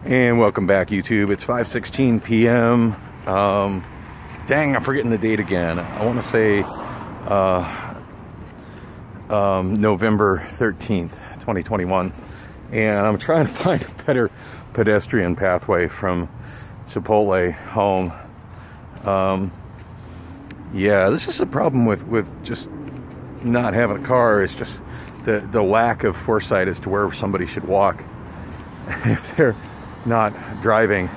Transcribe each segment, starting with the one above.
And welcome back, YouTube. It's 5:16 p.m. Dang, I'm forgetting the date again. I want to say November 13th, 2021. And I'm trying to find a better pedestrian pathway from Chipotle home. Yeah, this is a problem with just not having a car. It's just the lack of foresight as to where somebody should walk if they're not driving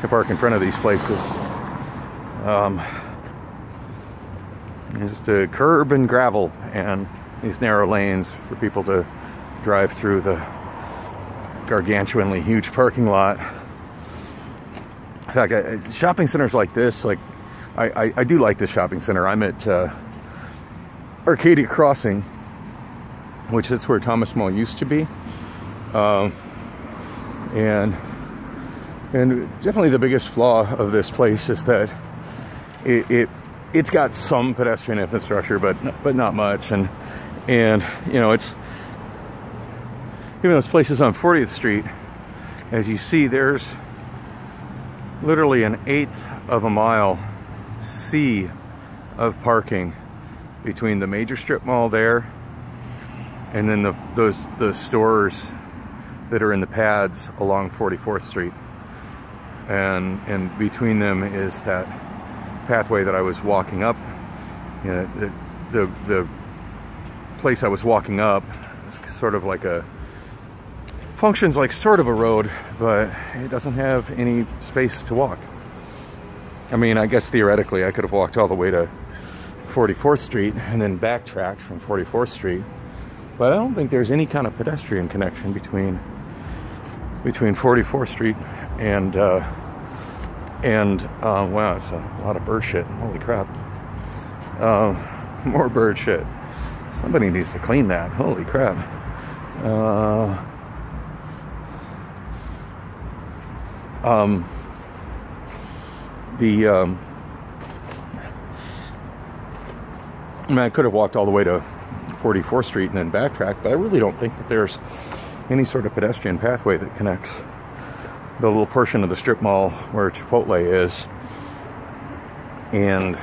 to park in front of these places. Just a curb and gravel and these narrow lanes for people to drive through the gargantuanly huge parking lot. In fact, shopping centers like this, like I do like this shopping center. I'm at Arcadia Crossing, which is where Thomas Mall used to be, and definitely the biggest flaw of this place is that it's got some pedestrian infrastructure, but not much, and you know, it's even those places on 40th Street, as you see, there's literally an 1/8 of a mile sea of parking between the major strip mall there and then the stores that are in the pads along 44th Street, and between them is that pathway that I was walking up. You know, the place I was walking up is sort of like functions like sort of a road, but it doesn't have any space to walk. I mean, I guess theoretically I could have walked all the way to 44th Street and then backtracked from 44th Street, but I don't think there's any kind of pedestrian connection between 44th Street and wow, it's a lot of bird shit. Holy crap. More bird shit. Somebody needs to clean that. Holy crap. I mean, I could have walked all the way to 44th Street and then backtracked, but I really don't think that there's any sort of pedestrian pathway that connects the little portion of the strip mall where Chipotle is and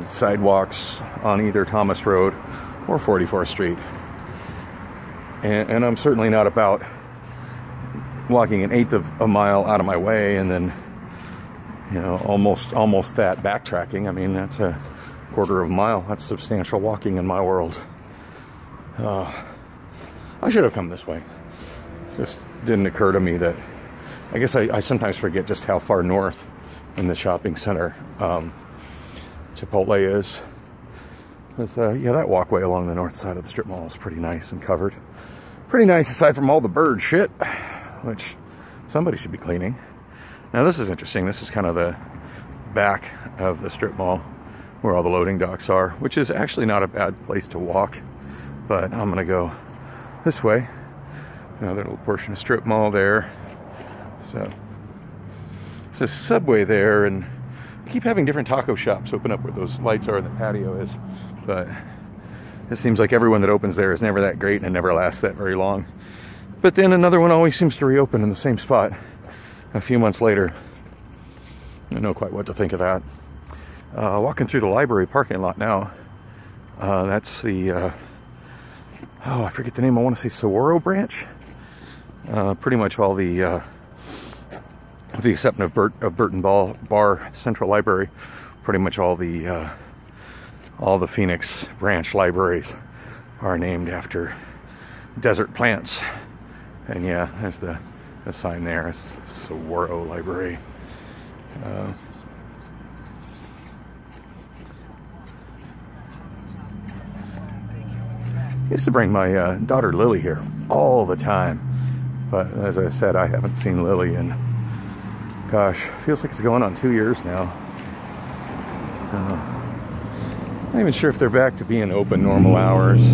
sidewalks on either Thomas Road or 44th Street. And I'm certainly not about walking an 1/8 of a mile out of my way and then, you know, almost that backtracking. I mean, that's a 1/4 of a mile. That's substantial walking in my world. I should have come this way. Just didn't occur to me that, I guess I sometimes forget just how far north in the shopping center Chipotle is. Yeah, that walkway along the north side of the strip mall is pretty nice and covered. Pretty nice aside from all the bird shit, which somebody should be cleaning. Now this is interesting. This is kind of the back of the strip mall where all the loading docks are, which is actually not a bad place to walk, but I'm gonna go this way. Another little portion of strip mall there. So there's a Subway there, and I keep having different taco shops open up where those lights are and the patio is, but it seems like everyone that opens there is never that great and it never lasts that very long. But then another one always seems to reopen in the same spot a few months later. I don't know quite what to think of that. Walking through the library parking lot now. That's the I forget the name. I want to say Saguaro branch. Pretty much all the with the exception of Burton Bar Central Library, pretty much all the Phoenix branch libraries are named after desert plants. And yeah, there's the sign there. It's Saguaro Library. I used to bring my daughter Lily here all the time, but as I said, I haven't seen Lily in, gosh, feels like it's going on 2 years now. Not even sure if they're back to being open normal hours.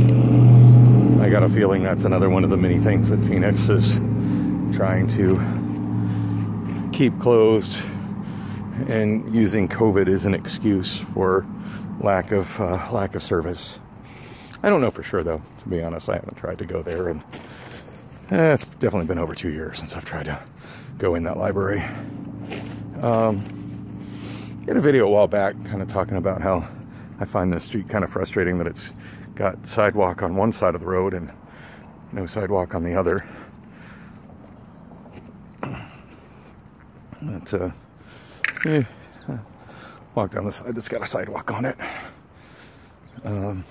I got a feeling that's another one of the many things that Phoenix is trying to keep closed and using COVID as an excuse for lack of service. I don't know for sure though, to be honest. I haven't tried to go there and It's definitely been over 2 years since I've tried to go in that library. Did a video a while back kind of talking about how I find this street kind of frustrating, that it's got sidewalk on one side of the road and no sidewalk on the other. But, walk down the side that's got a sidewalk on it. Dang,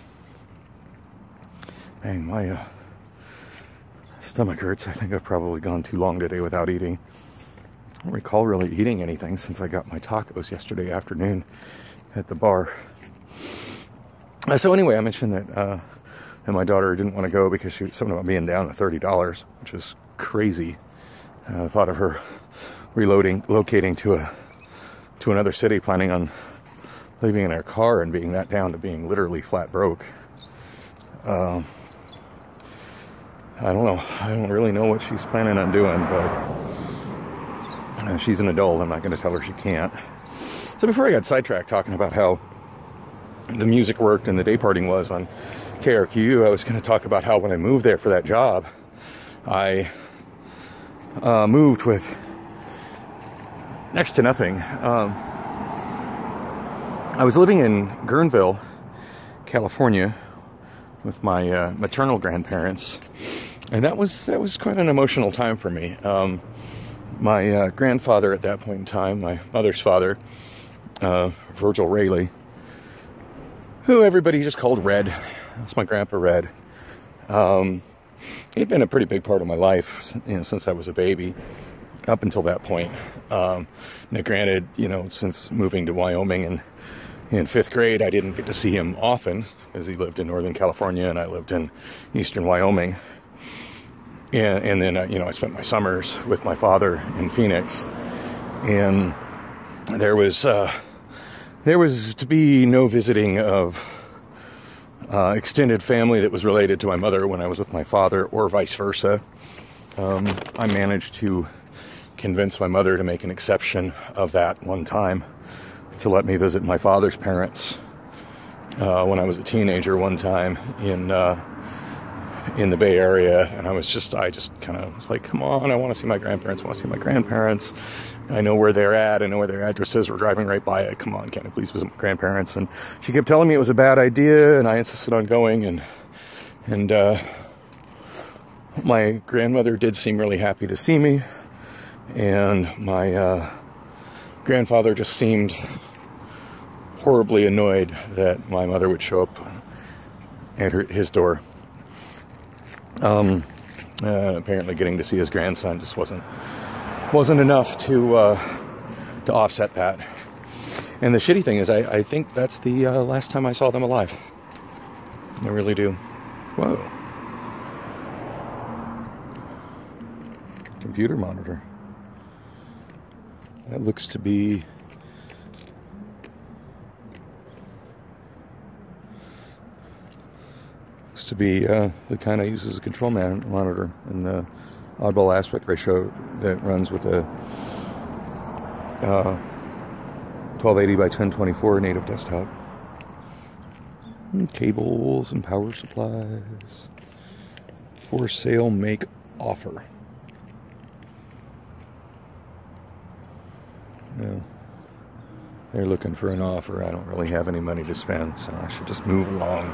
my stomach hurts. I think I've probably gone too long today without eating. I don't recall really eating anything since I got my tacos yesterday afternoon at the bar. So anyway, I mentioned that and my daughter didn't want to go because she was something about being down to $30, which is crazy. I thought of her relocating to another city, planning on living in her car and being that down to being literally flat broke. I don't know. I don't really know what she's planning on doing, but she's an adult. I'm not going to tell her she can't. So before I got sidetracked talking about how the music worked and the day partying was on KRQU, I was going to talk about how when I moved there for that job, I moved with next to nothing. I was living in Guerneville, California, with my maternal grandparents, and that was quite an emotional time for me. My grandfather at that point in time, my mother's father, Virgil Rayleigh, who everybody just called Red. That's my grandpa Red. He'd been a pretty big part of my life, since I was a baby, up until that point. Now, granted, since moving to Wyoming and in 5th grade, I didn't get to see him often, because he lived in Northern California and I lived in Eastern Wyoming. And then, I spent my summers with my father in Phoenix. And there was to be no visiting of extended family that was related to my mother when I was with my father, or vice versa. I managed to convince my mother to make an exception of that one time, to let me visit my father's parents when I was a teenager one time in the Bay Area. And I just kind of was like, come on, I want to see my grandparents. I know where they're at. I know where their address is. We're driving right by it. Come on, can I please visit my grandparents? And she kept telling me it was a bad idea, and I insisted on going. And my grandmother did seem really happy to see me, and my grandfather just seemed horribly annoyed that my mother would show up at his door. Apparently getting to see his grandson just wasn't enough to offset that. And the shitty thing is, I think that's the last time I saw them alive. I really do. Whoa. Computer monitor. That looks to be... the kind I use as a control monitor in the oddball aspect ratio that runs with a 1280 by 1024 native desktop. And cables and power supplies. For sale, make offer. Yeah. They're looking for an offer. I don't really have any money to spend, so I should just move along.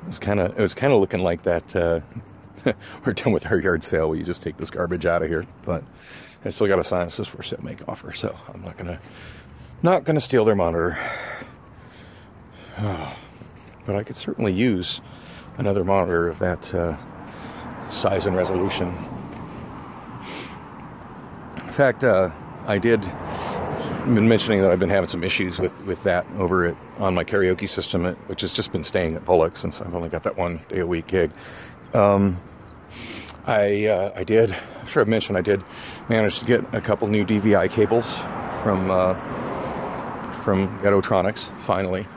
It was kind of looking like that. We're done with our yard sale. Will you just take this garbage out of here? But I still got a sign that says for sale, make offer. So I'm not gonna steal their monitor. But I could certainly use another monitor of that size and resolution. In fact, I've been mentioning that I've been having some issues with that over on my karaoke system, which has just been staying at Bullock since I've only got that 1 day a week gig. I'm sure I've mentioned I did manage to get a couple new DVI cables from Ghettotronics finally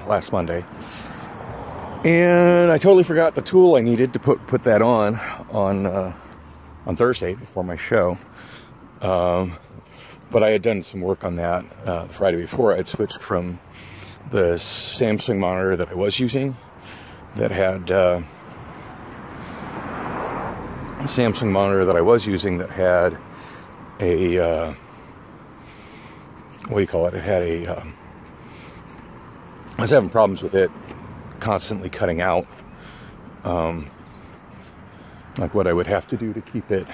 last Monday, and I totally forgot the tool I needed to put that on Thursday before my show. But I had done some work on that the Friday before. I had switched from the Samsung monitor that I was using that had Samsung monitor that I was using that had a, what do you call it? It had a, I was having problems with it constantly cutting out. Like what I would have to do to keep it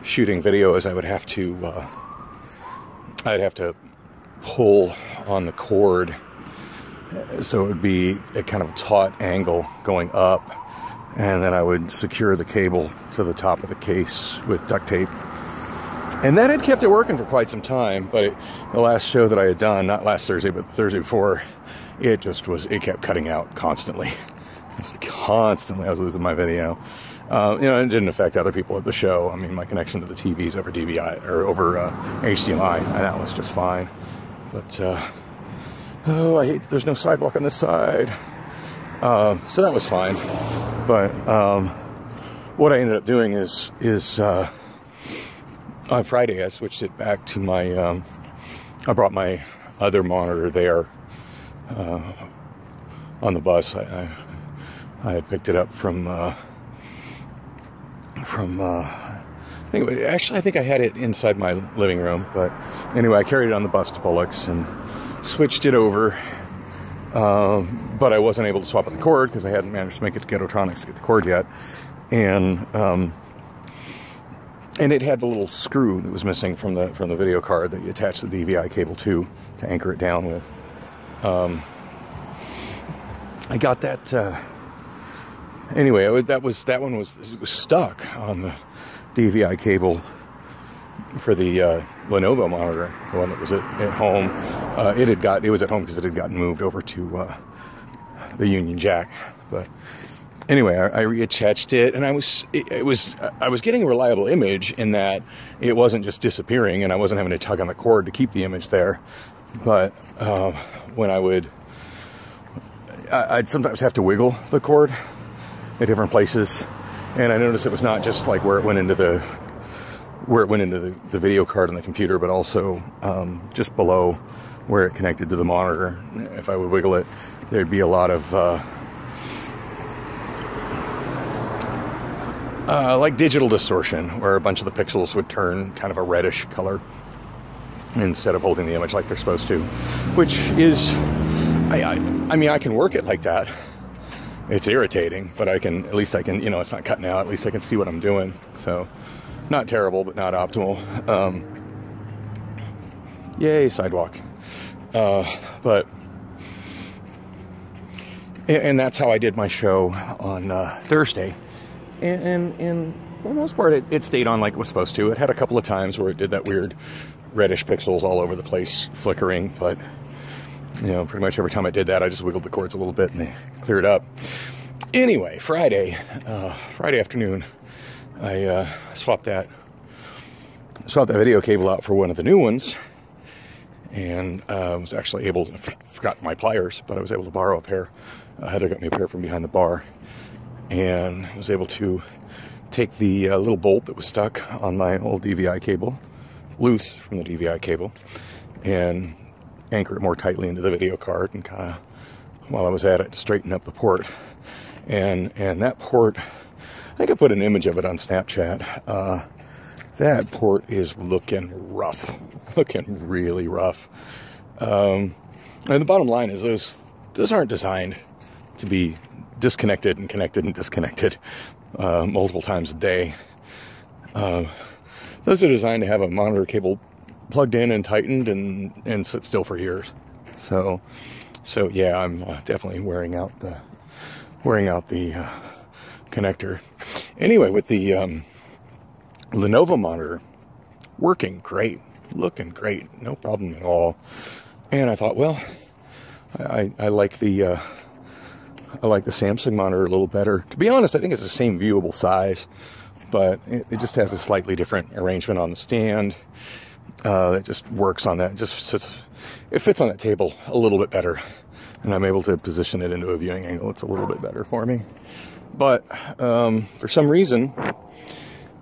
shooting video is I would have to, I'd have to pull on the cord, so it would be a kind of a taut angle going up, and then I would secure the cable to the top of the case with duct tape. And that had kept it working for quite some time, but the last show that I had done, not last Thursday, but the Thursday before, it kept cutting out constantly. Just constantly, I was losing my video. You know, it didn't affect other people at the show. I mean, my connection to the TVs over DVI, or over HDMI, and that was just fine. But, oh, I hate that there's no sidewalk on this side. So that was fine. But what I ended up doing is on Friday I switched it back to my, I brought my other monitor there on the bus. I had picked it up from anyway, actually I think I had it inside my living room, but anyway, I carried it on the bus to Bullock's and switched it over, but I wasn't able to swap out the cord because I hadn't managed to make it to Ghettotronics to get the cord yet, and it had the little screw that was missing from the video card that you attach the DVI cable to anchor it down with. I got that. Anyway, that one was stuck on the DVI cable for the Lenovo monitor, the one that was at home. It was at home because it had gotten moved over to the Union Jack. But anyway, I reattached it, and I was getting a reliable image in that it wasn't just disappearing, and I wasn't having to tug on the cord to keep the image there. But when I'd sometimes have to wiggle the cord at different places, and I noticed it was not just like where it went into the video card on the computer, but also just below where it connected to the monitor. If I would wiggle it, there'd be a lot of like digital distortion, where a bunch of the pixels would turn kind of a reddish color instead of holding the image like they're supposed to, which is, I mean, I can work it like that. It's irritating, but at least I can, you know, it's not cutting out. At least I can see what I'm doing. So, not terrible, but not optimal. Yay, sidewalk. And that's how I did my show on Thursday. And for the most part, it stayed on like it was supposed to. It had a couple of times where it did that weird reddish pixels all over the place flickering, but you know, pretty much every time I did that, I just wiggled the cords a little bit and they cleared up. Anyway, Friday afternoon, I swapped that video cable out for one of the new ones, and was actually able to, forgot my pliers, but I was able to borrow a pair. Heather got me a pair from behind the bar, and was able to take the little bolt that was stuck on my old DVI cable, loose from the DVI cable, and anchor it more tightly into the video card, and kind of, while I was at it, straighten up the port. And that port, I think I put an image of it on Snapchat. That port is looking rough, looking really rough. And the bottom line is those aren't designed to be disconnected and connected and disconnected multiple times a day. Those are designed to have a monitor cable plugged in and tightened and sit still for years. So yeah, I'm definitely wearing out the connector. Anyway, with the Lenovo monitor, working great, looking great, no problem at all. And I thought, well, I like the Samsung monitor a little better. To be honest, I think it's the same viewable size, but it just has a slightly different arrangement on the stand. It just works on that. It fits on that table a little bit better, and I'm able to position it into a viewing angle. It's a little bit better for me. But for some reason,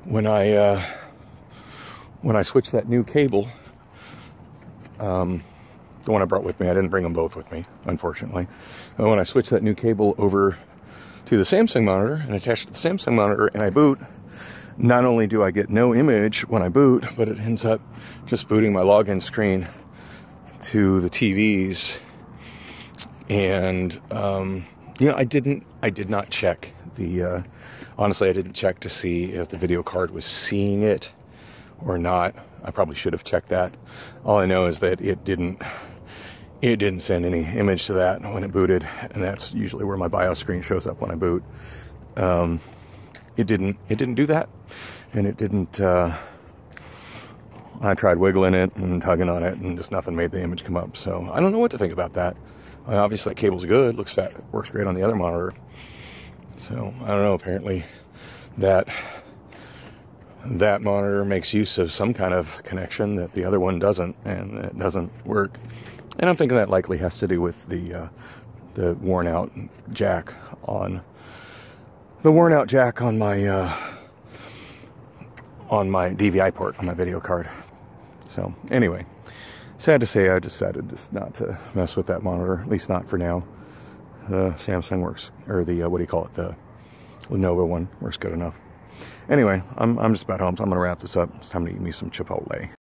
when I switched that new cable, the one I brought with me, I didn't bring them both with me, unfortunately. But when I switched that new cable over to the Samsung monitor and attached it to the Samsung monitor, and I boot, not only do I get no image when I boot, but it ends up just booting my login screen to the TVs. And you know, I did not check the honestly, I didn't check to see if the video card was seeing it or not. I probably should have checked that. All I know is that it didn't send any image to that when it booted, and that's usually where my BIOS screen shows up when I boot. It didn't do that, and it didn't. I tried wiggling it and tugging on it, and just nothing made the image come up. So I don't know what to think about that. Obviously, that cable's good, looks fat, works great on the other monitor. So I don't know. Apparently, that monitor makes use of some kind of connection that the other one doesn't, and it doesn't work. And I'm thinking that likely has to do with the worn out jack on my DVI port on my video card. So anyway, sad to say, I decided just not to mess with that monitor, at least not for now. The Samsung works, or the what do you call it, the Lenovo one works good enough. Anyway, I'm just about home, so I'm gonna wrap this up. It's time to eat me some Chipotle.